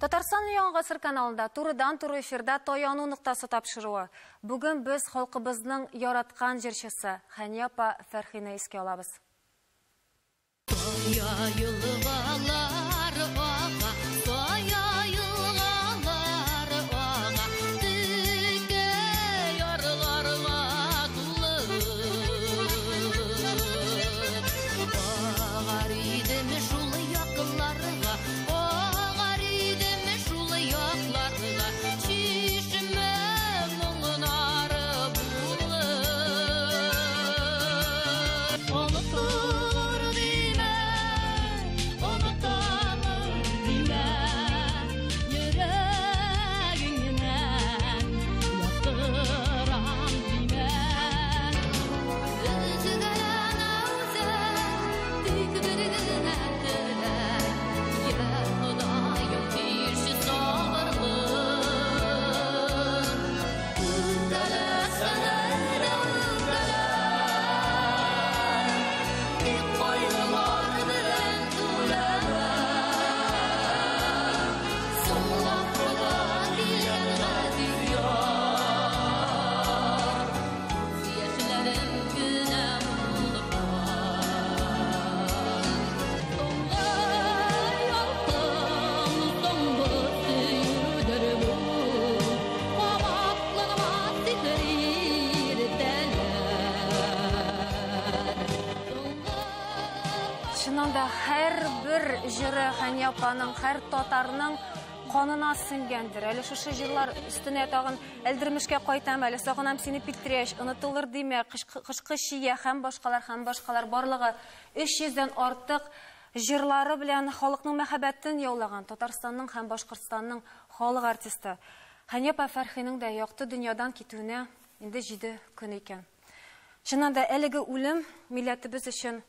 Татарстан Яңа ғасыр каналында турыдан-туры эфирда таяну нуктасы тапшыруы. Бүген без халкыбызның яраткан җырчысы Хәния апа Фәрхине искә алабыз. Һәр бер җыры Хәния апаның, һәр татарның канына сеңгәндер. Әле шушы җырлар өстенә тагын элдермешкә кайтам, әле сагынам сине Петряш, онытылыр диме, кышкы шия һәм башкалар барлыгы 300дән артык җырлары белән халыкның мәхәббәтен яулаган Татарстанның һәм Башкортстанның халык артисты. Хәния апа Фәрхинең дә якты дөньядан китүенә инде 7 көн икән. Чыннан да әлеге үлем милләтебез өчен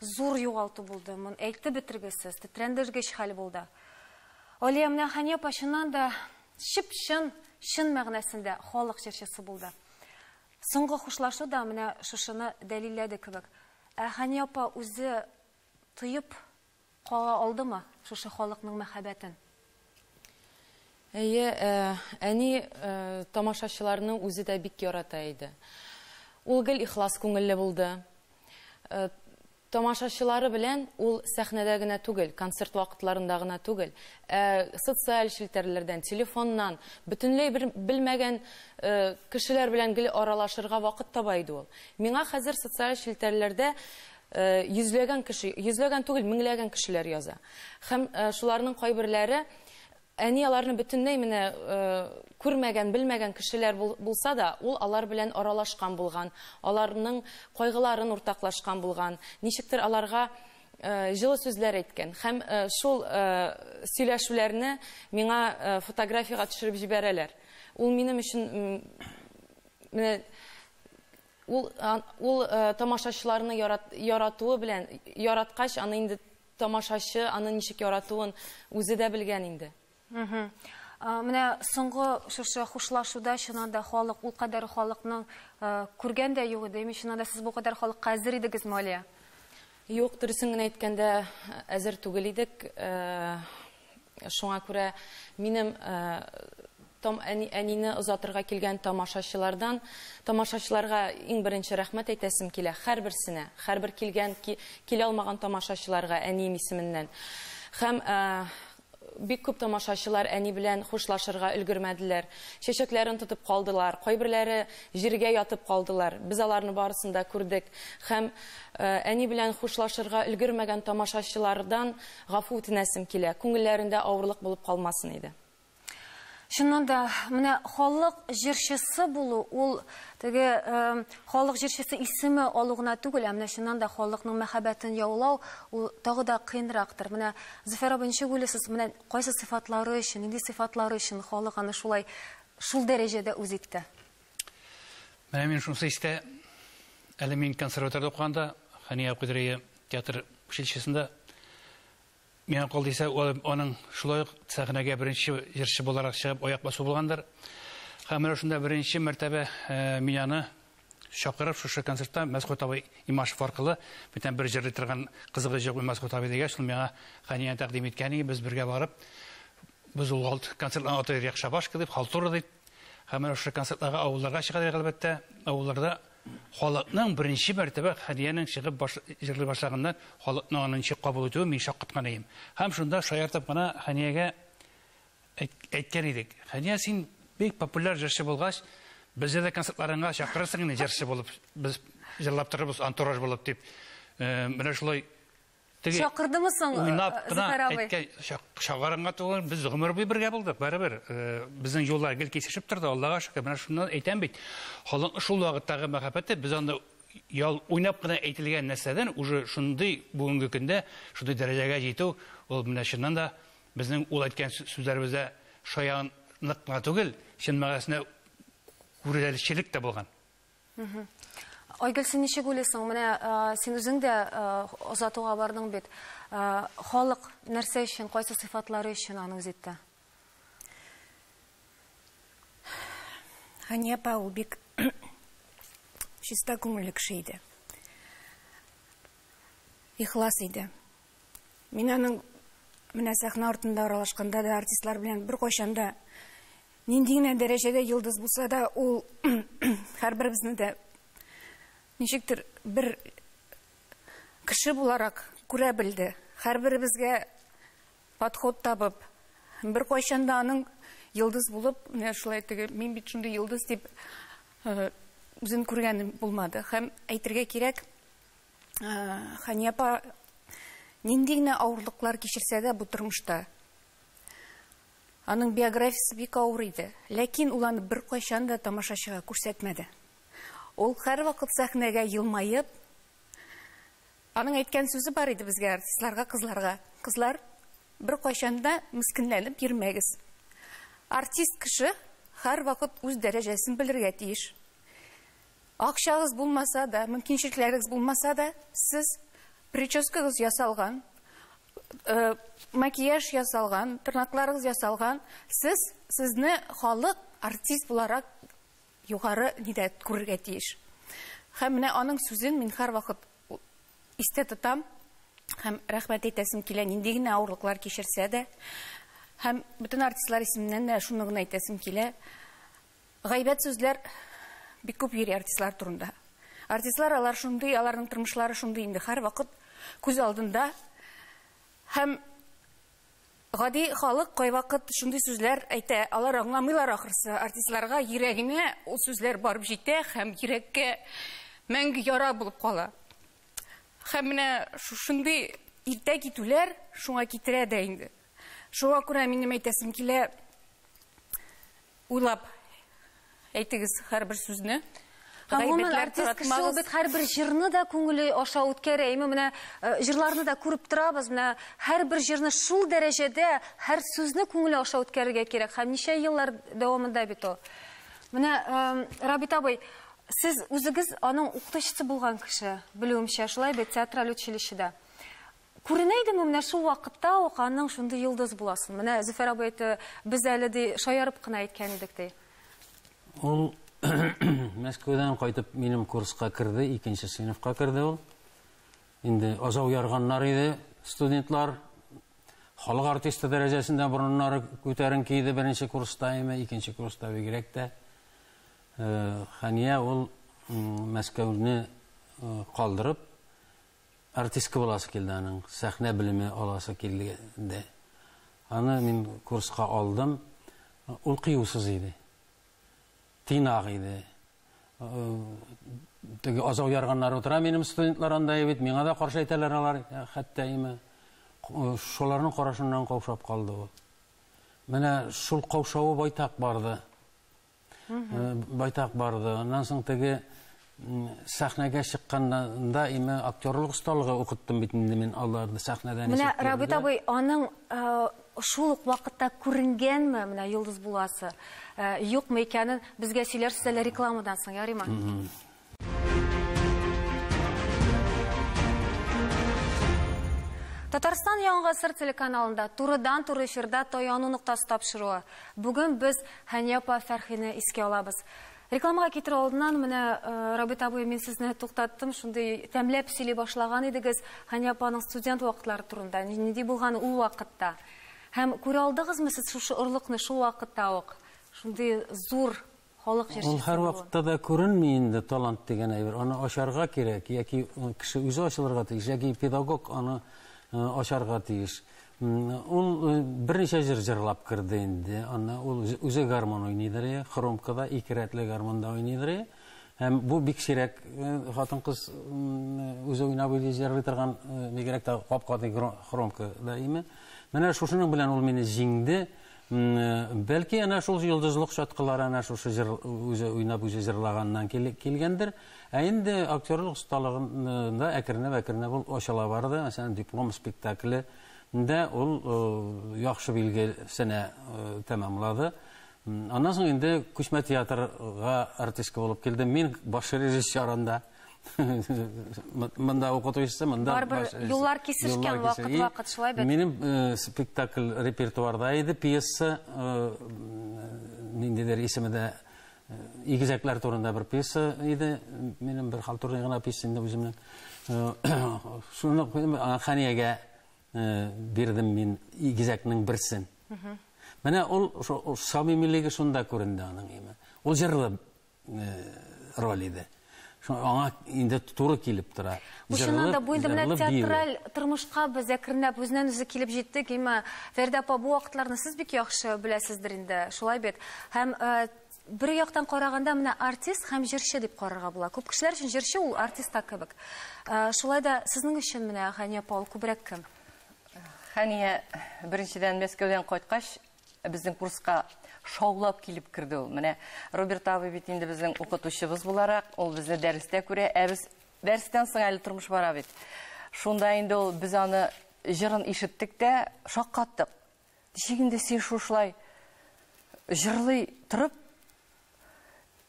зур югалту булды. Мон әйтеп бетергесез, тетрәндергеч хәл булды. Алия менә Хәния апа чыннан да чын мәгънәсендә халык җырчысы булды. Соңгы хушлашу да менә шушыны дәлилләде кебек. Хәния апа үзе тыеп кала алдымы шушы халыкның мәхәббәтен? Әни тамашачыларны үзе дә бик ярата иде. Ул гел ихлас күңелле булды. Тамашачылары белән ул сәхнәдә генә түгел, концерт вакытларында гына түгел, социаль челтәрләрдән, телефоннан, бөтенләй белмәгән кешеләр белән гел аралашырга вакыт таба иде ул. Миңа хәзер социаль челтәрләрдә йөзләгән түгел, меңләгән кешеләр яза. Һәм шуларның кайберләре әни аларны бөтенләй менә күрмәгән, белмәгән кешеләр булса да, ул алар белән аралашкан булган, аларның кайгыларын уртаклашкан булган, ничектер аларга җылы сүзләр әйткән. Һәм шул сөйләшүләрне миңа фотографиягә төшереп җибәрәләр. Ул минем өчен ул тамашачыларны яратуы белән яраткач, аны инде тамашачы аны ничек яратуын үзе дә белгән инде. Менә соңгы шушы хушлашуда чыннан да халык, ул кадәр халыкның күргән дә юк иде. Чыннан да сез бу кадәр халыкка әзер идегезме, Алия? Юк, дөресен генә әйткәндә әзер түгел идек. Шуңа күрә минем әнине озатырга килгән тамашачыларга иң беренче рәхмәт әйтәсем килә. Һәрберсенә, һәрбер килә алмаган тамашачыларга әнием исеменнән. Һәм бик күп тамашачылар әни белән хушлашырга өлгермәделәр. Чәчәкләрен тотып калдылар, кайберләре җиргә ятып калдылар. Без аларны барысын да күрдек. Һәм әни белән хушлашырга өлгермәгән тамашачылардан гафу үтенәсем килә. Күңелләрендә авырлык булып калмасын иде. Чыннан да, менә халык җырчысы булу, ул теге халык җырчысы исеме алу гына түгел, менә чыннан да халыкның мәхәббәтен яулау, ул тагы да кыенрактыр. Менә Зөфәр апа, ничек уйлыйсыз, менә кайсы сыйфатлары өчен, нинди сыйфатлары өчен халык аны шул дәрәҗәдә үз итте? Менә мин шунысы истә, әле мин консерваторда укыганда, Хәния апа театр училищесында миңа калдыйса, аның шулай сәхнәгә беренче җырчы буларак чыгып аяк басу булгандыр. Һәм менә шунда беренче мәртәбә мине чакырып шушы концертта Мәскәү абый Имашев аркылы бүтән бер җырлый торган кызыгы җык Мәскәү абый дигән, шул миңа Хәния тәкъдим иткән иде, без бергә барып біз ул концертларга аты Ряхшабашка дип, халтура дип, һәм ошо концертларга авылларга чыгар әлбәттә. Авылларда халыкның беренче мәртәбә Хәниянең чыгып җырлый башлаганнан халыкның аның чыгып кабул итүе мин шаккаткан идем. Һәм шунда шаяртып кына Хәниягә әйткән идек. Хәния, син бик популяр җырчы булгач, бездә дә концертларыңа чакырырсың инде җырчы булып, без җырлап торабыз, антураж булып дип. Менә шулай Шакырдымы соң Зөфәр абый? Шагарыңга түгел, без гомер буе бергә булдык, барыбер. Безнең юллар гел кисешеп торды, Аллага шөкер. Менә шуннан әйтәм бит. Халык шул вакыттагы мәхәббәте біз анда уйнап кына әйтелгән нәрсәдән уже шундый бүгенге көндә шундый дәрәҗәгә җитү, ул менә шуннан да безнең ул әйткән сүзләребездә шаянлыкка түгел, чын мәгънәсендә күрәлешчелек тә булган. Айгөл, син ничек уйлыйсың? Менә син үзең дә озатуга бардың бит. Халык нәрсә өчен, кайсы сыйфатлары өчен аны үзетте? Хәния апа ул бик чиста күңелле кеше иде. Ихлас иде. Мин аның менә сәхнә артында аралашканда да артистлар белән бер кайчанда нинди генә дәрәҗәдә йолдыз булса да, ул һәрберебезне дә ничектер бер кеше буларак күрә белде. Һәрберебезгә подход табып, бер кайчанда аның йолдыз булып, менә шулай мин бит шундый йолдыз дип үзен күргәнем булмады. Һәм әйтергә кирәк, Хәния апа нинди генә авырлыклар кичерсә дә бу тормышта, аның биографиясе бик авыр иде. Ләкин ул аны бер кайчанда тамашачыга күрсәтмәде. Ул һәр вакыт сәхнәгә елмаеп, аның әйткән сүзе бар иде безгә, артистларга, кызларга. Кызлар, бер кайчанда мискенләнеп йөрмәгез. Артист кеше һәр вакыт үз дәрәҗәсен белергә тиеш. Акчагыз булмаса да, мөмкинчелекләрегез булмаса да, сез прическагыз ясалган, макияж ясалган, тырнакларыгыз ясалган, сезне халык артист буларак югары нидә күрергә тиеш. Һәм менә аның сүзен мин һәр вакыт истә тотам, һәм рәхмәт әйтәсем килә, нинди генә авырлыклар кичерсә дә, һәм бөтен артистлар исеменнән дә шуны гына әйтәсем килә. Гайбәт сүзләр бик күп йөри артистлар турында. Артистлар алар шундый, аларның тормышлары шундый инде, һәр вакыт күз алдында. Һәм гади халык кайвакыт шундый сүзләр әйтә, алар аңламыйлар ахырсы. Артистларга йөрәгенә ул сүзләр барып җитә һәм йөрәккә мәңге яра булып кала. Һәм менә шундый иртә китүләр шуңа китерә дә инде. Шуңа күрә минем әйтәсем килә, уйлап әйтегез һәрбер сүзне. Гомумән артист кеше ул бит һәрбер җырны да күңеле аша үткәрә. Менә җырларны да күреп торабыз. Менә һәрбер җырны шул дәрәҗәдә, һәр сүзне күңеле аша үткәрергә кирәк. Һәм ничә еллар дәвамында бит ул. Менә Рабит абый, сез үзегез аның укытучысы булган кеше, белүемчә, шулай бит, театраль училищеда. Күренә идеме менә шул вакытта ук аның шундый йолдыз буласын? Менә Зөфәр абый без әле ди шаярып кына әйткән идек ди. Ул Мәскәүдән кайтып минем курска керде, 2нче сыйныфка керде ул. Инде азау ярганнар иде студентлар. Халык артисты дәрәҗәсендә бурыннары күтәренке иде 1нче курста, 2нче курста бигрәк тә. Хәния ул Мәскәүне калдырып артистка буласы килде, аның сәхнә белеме аласы килде. Аны мин курска алдым. Ул кыюсыз иде. Тинак иде. Теге азау ярганнар утыра, минем студентлар анда бит, миңа да каршы әйтәләр алар, хәтта шуларның карашыннан каушап калды ул. Менә шул каушавы байтак барды. Байтак барды. Аннан соң теге сәхнәгә чыкканда актерлык осталыгы укыттым бит инде мин аларны сәхнәдән. Менә Рабит абый, аның шул ук вакытта күренгәнме менә йолдыз буласы? Юкмы икәнен безгә сөйләрсез әле рекламадан соң, ярыймы? Татарстан Яңа гасыр телеканалында турыдан-туры эфирда Таяну нуктасы тапшыруы. Бүген без Хәния апа Фәрхине искә алабыз. Рекламага китер алдыннан менә Рабит абый, мин сезне туктаттым, шундый тәмләп сөйли башлаган идегез Хәния апаның студент вакытлары турында. Нинди булган ул вакытта? Һәм күрә алдыгызмы сез шушы орлыкны шул вакытта ук? Шундый зур халык җырчысы. Ул һәр вакытта да күренми инде талант дигән әйбер. Аны ашарга кирәк, яки кеше үзе ачылырга тиеш, яки педагог аны ашарга тиеш. Ул берничә җыр җырлап керде инде. Аны ул үзе гармон уйныйдыр, хромкада ике рәтле гармонда уйныйдыр. Һәм бу бик сирәк хатын-кыз үзе уйнап җырлый торган бигрәк тә капкаты хромка да име. Менә шушының белән ул мине җиңде. Бәлки ана шул йолдызлык шаткылары ана шушы җыр үзе уйнап үзе җырлаганнан килгәндер. Ә инде актерлык осталыгында әкренләп ул ачыла барды. Мәсәлән, диплом спектакле дә ул яхшы билгесенә тәмамлады. Аннан соң инде күчмә театрга артистка булып килдем. Мин баш режиссерында монда укытучысы, монда юллар кисешкән вакыт шулай бит. Минем спектакль репертуарда иде, пьеса, ниндидер исемендә игезәкләр турында бер пьеса иде. Минем бер халтурный гына пьеса инде үземнең. Шуны Ханиягә бирдем мин игезәкнең берсен. Менә ул самимилеге шунда күренде аның име. Ул җырлы роль иде. Аңа инде туры килеп тора. Шуннан да бу инде менә театраль тормышка без әкренләп үзеннән-үзе килеп җиттек. Фәридә апа, бу вакытларны сез бик яхшы беләсездер инде. Шулай бит. Һәм бер яктан караганда менә артист һәм җырчы дип карарга була. Күп кешеләр өчен җырчы ул артистка кебек. Шулай да сезнең өчен менә Хания апа ул күбрәк кем? Хания беренчедән Мәскәүдән кайткач безнең курска шаулап килеп керде ул. Менә Роберт абый бит инде безнең укытучыбыз буларак, ул безне дәрестә күрә, ә без дәрестән соң әле тормыш бара бит. Шунда инде ул без аны җырын ишеттек тә шаккаттык. Ничегендә син шушлай җырлый торып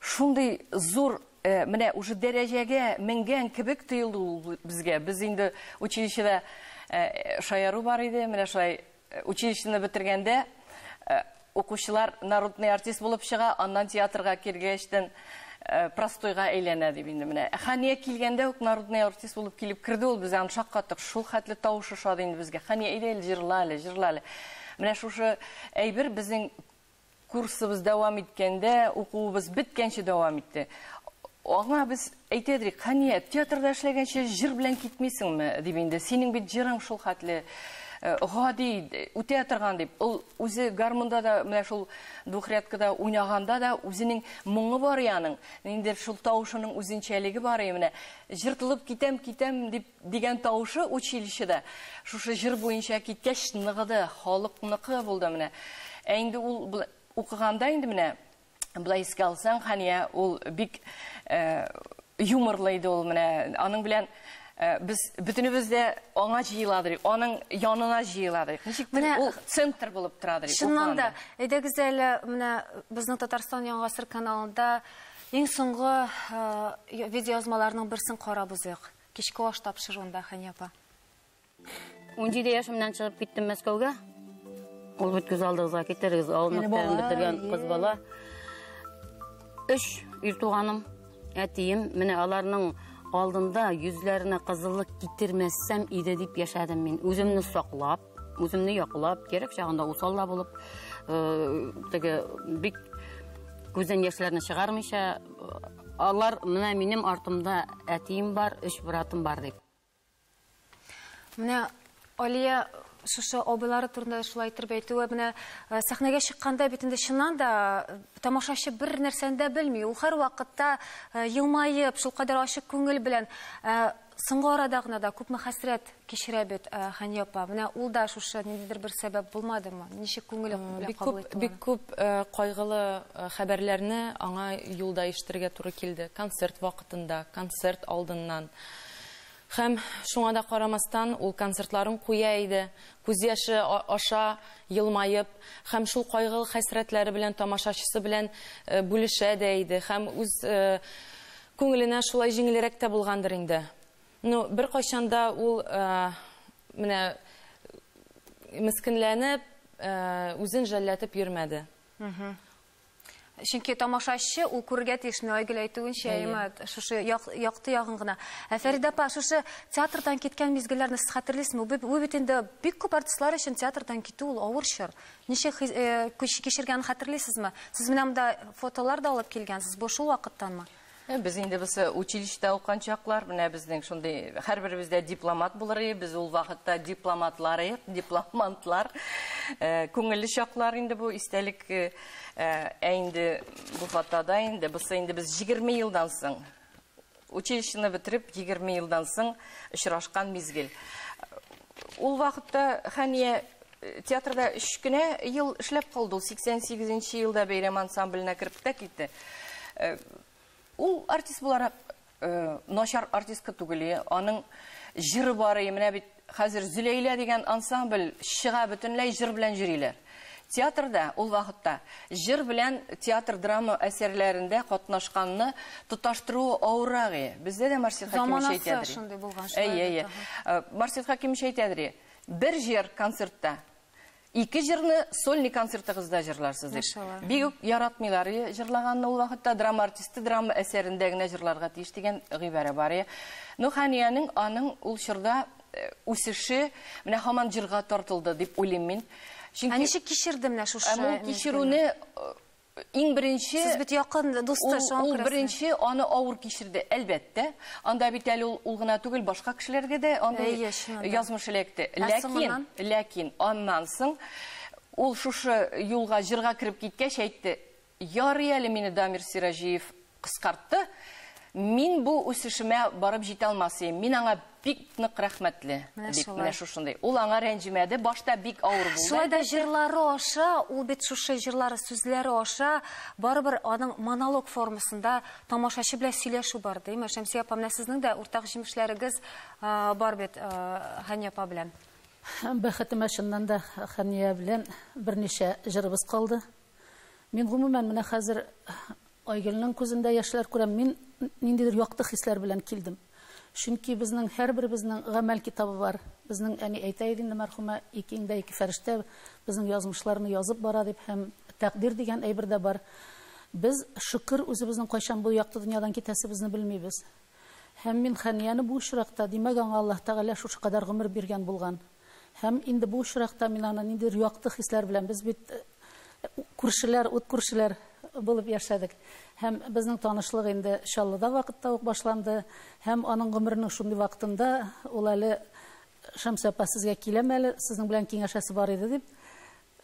шундый зур менә уже дәрәҗәгә менгән кебек тоелды ул безгә. Без инде училищеда шаяру бар иде, менә шулай училищены бетергәндә укучылар народный артист булып чыга, аннан театрга кергәчтән простойга әйләнә дип инде менә. Хания килгәндә ук народный артист булып килеп керде ул, без аны шаккаттык. Шул хәтле тавышы шады инде безгә. Хания идел җырлалы. Менә шушы әйбер безнең курсыбыз дәвам иткәндә, укуыбыз биткәнче дәвам итте. Аңа без әйтәдек, Хания, театрда эшләгәнче җыр белән китмисеңме дип инде. Синең бит җырың шул хәтле гади, үтә торган дип. Ул үзе гармонда да, менә шул двухрядкада уйнаганда да үзенең моңы бар яның. Инде шул тавышының үзенчәлеге бар менә. Җыртылып китәм дип дигән тавышы училищеда. Шушы җыр буенча киткәч ныгыды, халыкныкы булды менә. Ә инде ул укыганда инде менә булай искә алсаң, Хания ул бик юморлы иде ул менә. Аның белән biz bütünübüz de ona jıyıladık, onun yanına jıyıladık. Ничектер ул центр булып торады. Шуннан да, әйдәгез әле менә безнең Татарстан Яңа Гасыр каналында иң соңгы видеоязмаларның берсен карап узыйк. Кичке аш тапшыруында, Хания апа. 17 yaşımdan çıkıp gittim Мәскәүгә. Ул бит күз алдыгызга китерегез, авыл мәктәбен бетергән кыз бала. 3 ир туганым, әтием, менә аларның алдында yüzlerine kızıllık getirmezsem ide deyip yaşadım men. Özümni saklap, özümni yaklap, gerek çağında usalla bulup, bik gözden yaşlarını çıkarmışa, onlar mına benim артымда әтием бар, 3 братым бар deyip. Менә Алия шушы абыйлары турында шулай итеп әйтүе, менә сәхнәгә чыкканда бит инде чыннан да тамашачы бер нәрсәндә белми. Ул һәр вакытта елмаеп, шул кадәр ачык күңел белән соңгы арада гына да күпме хәсрәт кичерә бит Хания апа. Менә ул да шушы ниндидер бер сәбәп булмадымы? Ничек күңеле белән кабул итте? Бик күп кайгылы хәбәрләрне аңа юлда ишетергә туры килде. Концерт вакытында, концерт алдыннан. Һәм шуңа да карамастан ул концертларын куя иде, күз яшы аша елмаеп, һәм шул кайгылы хәсрәтләре белән тамашачысы белән бүлешә дә иде, һәм үз күңеленә шулай җиңелрәк тә булгандыр инде. Бер кайчанда ул менә мискенләнеп, үзен жәлләтеп йөрмәде. Чөнки тамашачы ул күрергә тиешне Айгөл әйтүенчә, шушы якты ягын гына. Фәрида апа, шушы театрдан киткән мизгелләрне сез хәтерлисезме? Бу бит инде бик күп артистлар өчен театрдан китү ул авыр чор. Ничек кичергәнне хәтерлисезме? Сез менә монда фотолар да алып килгәнсез, бу шул вакыттанмы? Біз енді училищеда оқыған чаклар, менә безнең шундый һәрберебездә дипломат булыр, без ул вакытта дипломатлар, күңелле чаклар инде бу истәлек. Инде бу фотода инде без 20 елдан соң училищены бетереп 20 елдан соң очрашкан мизгел. Ул вакытта Хәния театрда 3 кенә ел эшләп калды. 88 елда бәйрәм ансамбленә кереп тә китте. Ул артист буларак начар артистка түгел, аның җыры бар, менә бит хәзер Зөләйлә дигән ансамбль чыга, бөтенләй җыр белән йөриләр. Театрда ул вакытта җыр белән театр драма әсәрләрендә катнашканны тоташтыру авырагы. Бездә дә Марсел Хакимович әйтәдер. Марсел Хакимович әйтәдер. Бер җыр концертта 2 җырны сольный концертыгызда җырларсыз дип. Бик яратмыйлар җырлаганны ул вакытта драма артисты драма әсәрендә генә җырларга тиеш дигән гыйбарә бар. Хәнияның аның ул чорда үсеше менә һаман җырга тартылды дип уйлыйм мин. Ничек кичерде менә шушы? Кичерүне иң беренче сез бит якын дусты шуңа ул беренче аны авыр кичерде, әлбәттә. Анда бит әле ул гына түгел, башка кешеләргә дә андай язмыш эләкте. Ләкин аннан соң ул шушы юлга җырга кирип киткәч әйтте: "Ярый әле мине Дамир Сиражиев кыскартты. Мин бу үсешемә барып җитә алмасым. Мин аңа бик нык рәхмәтле." Дип менә шушындай. Ул аңа рәнҗемәде, башта бик авыр булды. Шулай да җырлары аша, ул бит шушы җырлары сүзләре аша барыбер аның монолог формасында тамашачы белән сөйләшү бар, димме? Шәмсия апа, менә сезнең дә уртак җимешләрегез бар бит Хәния апа белән. Бәхетемә чыннан да Хәния белән берничә җырыбыз калды. Мин гомумән менә хәзер Айгөлнең күзендә яшьләр күрәм. Мин ниндидер якты хисләр белән килдем. Чөнки безнең һәрберебезнең гамәл китабы бар. Безнең әни әйтә иде инде мәрхүмә, икеңдә ике фәрештә безнең язмышларны язып бара дип, һәм тәкъдир дигән әйбер дә бар. Без шөкер үзебезнең кайчан бу якты дөньядан китәсебезне белмибез. Һәм мин Хәнияны бу очракта, димәк, аңа Аллаһ Тәгалә шушы кадәр гомер биргән булган. Һәм инде бу очракта мин аны ниндидер якты хисләр белән, без бит күршеләр, ут күршеләр булып яшәдек. Һәм безнең танышлык инде Чаллыда вакытта ук башланды. Һәм аның гомеренең шундый вакытында ул әле Шәмсия апа сезгә киләм әле, сезнең белән киңәшәсе бар иде дип.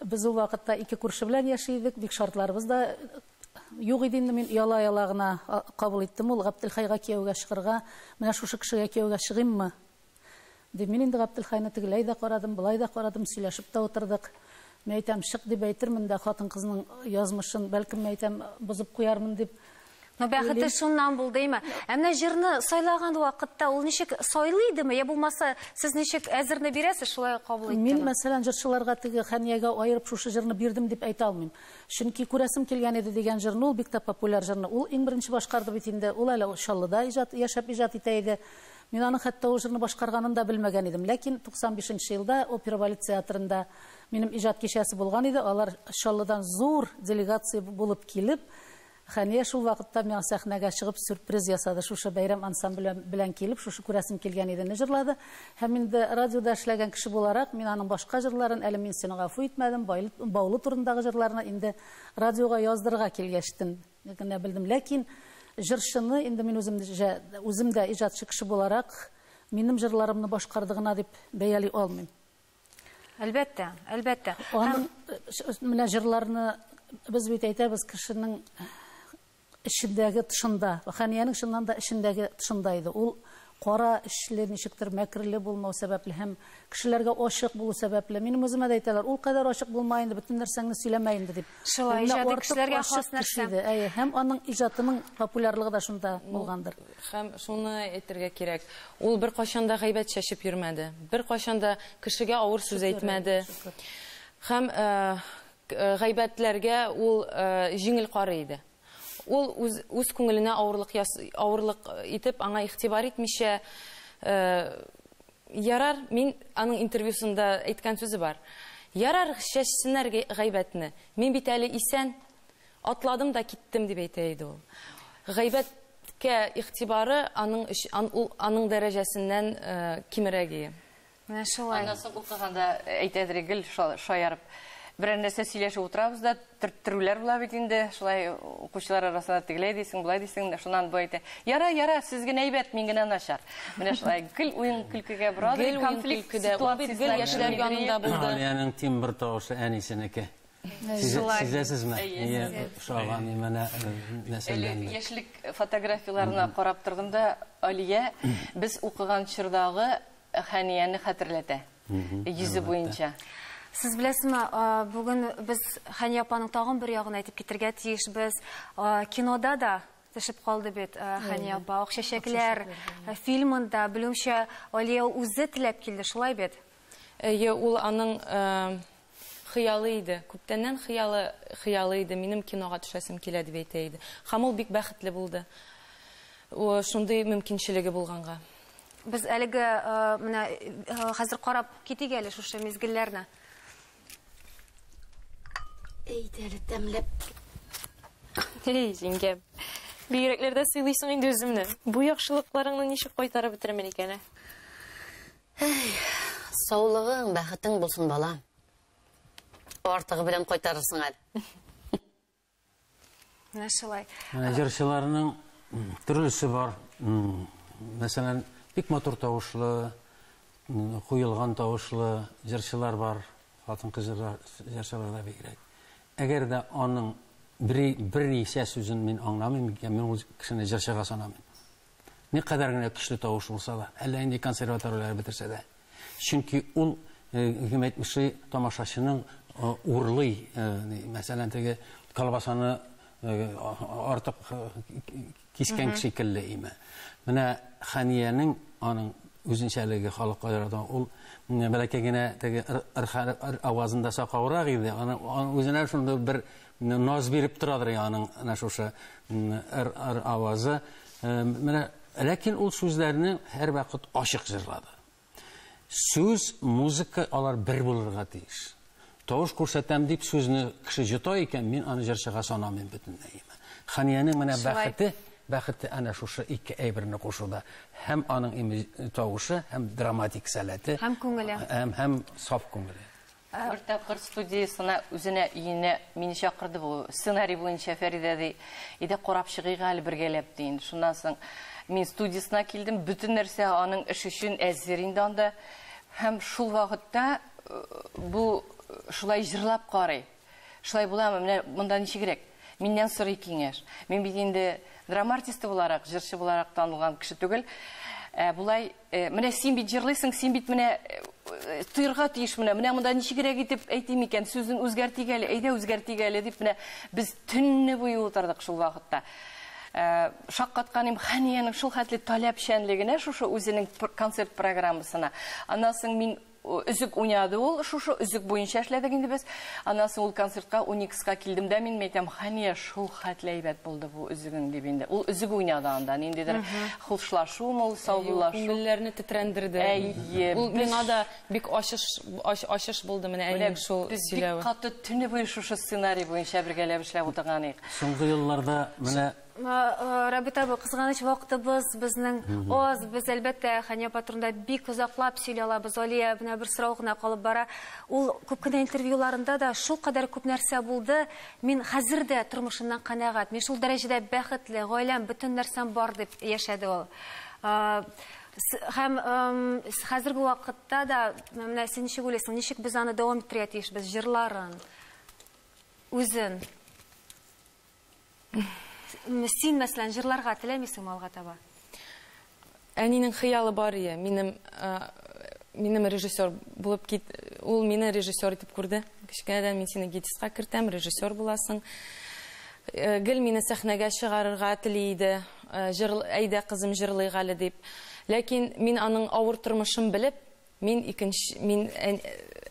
Без ул вакытта ике күрше белән яшидек, бик шартларыбыз да юк иде инде. Мин яла гына кабул иттем ул Габделхайга кияүгә чыгырга, менә шушы кешегә кияүгә чыгыйммы дип. Мин инде Габделхайны тегеләй дә карадым, булай да карадым, сөйләшеп тә утырдык. Мен әйтәм, шык дип әйтермен дә, хатын-кызның язмышын бәлкем әйтәм, бозып куярмын дип. Бәхете шуннан булдымы? Менә җырны сайлаган вакытта ул ничек сайлый идеме? Я булмаса, сез ничек әзерне бирәсез, шулай кабул иттем. Мин мәсәлән җырчыларга теге Хәниягә аерып шушы җырны бирдем дип әйтә алмыйм. Чөнки күрәсем килгән иде дигән җырны, ул бик тә популяр җырны. Ул иң беренче башкарды бит инде. Ул әле Чаллыда яшәп иҗат итә иде. Мин аны хәтта ул җырны башкарганын да белмәгән идем. Ләкин 95 елда Опера Балет театрында минем иҗат кичәсе булган иде. Алар Чаллыдан зур делегация булып килеп, Хәния шул вакытта миңа сәхнәгә чыгып сюрприз ясады. Шушы бәйрәм ансамбле белән килеп, шушы күрәсем килгән иде, җырлады. Һәм инде радиода эшләгән кеше буларак, мин аның башка җырларын әле мин сине гафу итмәдем, Баулы турындагы җырларны инде радиога яздырырга килгәчтен генә белдем. Ләкин җырчыны инде мин үзем дә иҗатчы кеше буларак, минем җырларымны башкардыгына дип бәяли алмыйм. Әлбәттә, әлбәттә. Аның менә җырларны без бит әйтәбез, кешенең эшендәге тышында, Хәнияның чыннан да эшендәге тышында иде. Ул кара эшле, ничектер мәкерле булмау сәбәпле һәм кешеләргә ачык булу сәбәпле. Минем үземә дә әйтәләр, ул кадәр ачык булмай инде, бөтен нәрсәңне сөйләмә инде дип. Шулай иҗаты кешеләргә хас нәрсә. Һәм аның иҗатының популярлыгы да шунда булгандыр. Һәм шуны әйтергә кирәк. Ул бер кашан да гайбәт чәчеп йөрмәде. Бер кашан да кешегә авыр сүз әйтмәде. Һәм гайбәтләргә ул җиңел карый иде. Ул үз күңеленә авырлык итеп, аңа игътибар итмичә, ярар, мин аның интервьюсында әйткән сүзе бар. Ярар, чәчсеннәр гайбәтне. Мин бит әле исән, Атладым да киттем дип әйтә иде ул. Гайбәткә игътибары аның дәрәҗәсеннән кимерәге. Менә шулай. Анасы укыганда әйтәдер гел шаярып. Берәр нәрсә сөйләшеп утырабыз да, төрттерүләр була бит инде. Шулай укучылар арасында тегеләй дисең, булай дисең, шуннан бу әйтә. Яра, сез генә әйбәт, мин генә начар. Менә шулай гел уен көлкегә бирә, конфликт ситуациясында гел яшьләр янында булды. Алияның тимбр тавышы әнисенеке. Сизәсезме? Шаган менә нәселдән. Яшьлек фотографияларына карап тордым да, Алия без укыган чордагы Хәнияне хәтерләтә. Йөзе буенча. Сез беләсезме, бүген без Хәния апаның тагын бер ягын әйтеп китергә тиешбез. Кинода да төшеп калды бит Хәния апа. Ак чәчәкләр фильмында белүмчә Алия үзе теләп килде, шулай бит? Ул аның хыялы иде. Күптәннән хыялы иде. Минем кинога төшәсем килә дип әйтә иде. Һәм ул бик бәхетле булды. Шундый мөмкинчелеге булганга. Без әлеге менә хәзер карап китик әле шушы мизгелләрне. Әйтәле тәмләп. Җиңгәм. Бигрәкләрдә сыйлыйсың инде үземне. Бу яхшылыкларыңны ничек кайтарып бетермен икән? Саулыгың, бәхетең булсын, балам. Артыгы белән кайтарырсың әле. Менә шулай. Җырчыларның төрлесе бар. Мәсәлән, бик матур тавышлы, куелган тавышлы җырчылар бар. Хатын-кыз җырчылар да бигрәк. Әгәр дә аның берничә сүзен мин аңламыйм икән, мин ул кешене җырчыга санамыйм. Никадәр генә көчле тавыш булса да, әллә инде консерваторияләр бетерсә дә. Чөнки ул әйтмеши тамашачының урлый, мәсәлән, теге колбасаны артык кискән шикелле име. Менә Хәниянең аның үзенчәлеге халыкка ярата. Ул бәләкәй генә теге авазында сакаурак иде. Аның үзенә шундый бер наз биреп торадыр аның ана шушы авазы. Менә ләкин ул сүзләрне һәр вакыт ачык җырлады. Сүз, музыка алар бер булырга тиеш. Тавыш күрсәтәм дип сүзне кеше җота икән, мин аны җырчыга санамыйм бөтенләй. Хәниянең менә бәхете ana шушы ике әйберне кушуда. Һәм аның тавышы, һәм драматик сәләте, һәм күңеле. Һәм саф күңеле. Бер тапкыр студиясына үзенә өенә мине чакырды бу. Сценарий буенча Фәридә ди, иде карап чыгыйга әле бергәләп дин. Шуннан соң мин студиясына килдем, бөтен нәрсә аның эш өчен әзер инде анда. Һәм шул вакытта бу шулай җырлап карый. Шулай буламы, менә монда ничегрәк? Миннән сорый киңәш. Мин бит инде драма артисты буларак, җырчы буларак танылган кеше түгел. Булай, менә син бит җырлыйсың, син бит менә тыйрга тиеш менә монда ничегрәк итеп әйтим икән, сүзен үзгәртик әле, әйдә үзгәртик әле дип менә без төнне буе утырдык шул вакытта. Шаккатканым Хәниянең шул хәтле таләпчәнлегенә шушы үзенең концерт программасына. Аннан соң мин үзек уйнады ул, шушы үзек буенча эшләдек инде без. Аннан соң ул концертка 12-ка килдем дә, мин әйтәм, Хәния шул хәтле әйбәт булды бу үзегең дип инде. Ул үзек уйнады анда, ниндидер хушлашуым, саулашу. Күңелләрне тетрәндерде. Ул миңа да бик ачыш булды менә әйнең шул сөйләве. Бик каты төнне буе шушы сценарий буенча бергәләп эшләп утырган идек. Соңгы елларда менә Рабита, бу кызганыч вакытыбыз безнең аз, без әлбәттә Хәния апа турында бик озаклап сөйли алабыз. Алия менә бер сорау гына калып бара. Ул күп кенә интервьюларында да шул кадәр күп нәрсә булды. Мин хәзер дә тормышымнан канәгать. Мин шул дәрәҗәдә бәхетле, гаиләм, бөтен нәрсәм бар дип яшәде ул. Һәм хәзерге вакытта да менә син ничек уйлыйсың, ничек без аны дәвам иттерә тиешбез, җырларын, үзен? Син мәсәлән җырларга теләмисеңме алга таба? Әнинең хыялы бар иде. Минем режиссер булып кит. Ул мине режиссер итеп күрде. Кичкәнәдән мин сине гидиска кертәм, режиссер буласың. Гел мине сәхнәгә чыгарырга тели иде. Әйдә кызым җырлыйга әле дип. Ләкин мин аның авыр тормышын белеп, мин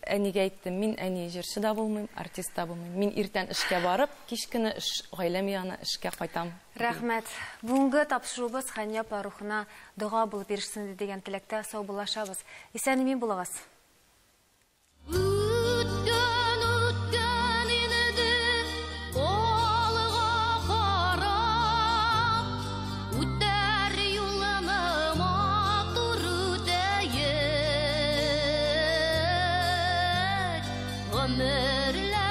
әнигә әйттем, мин әни җырчы да булмыйм, артист да булмыйм. Мин иртән эшкә барып, кичкене гаиләм янына эшкә кайтам. Рәхмәт. Бүгенге тапшырубыз Хәния апа рухына дуга булып бирсен дигән теләктә саубуллашабыз. Исән-имин булыгыз. Үткән инде, ömürler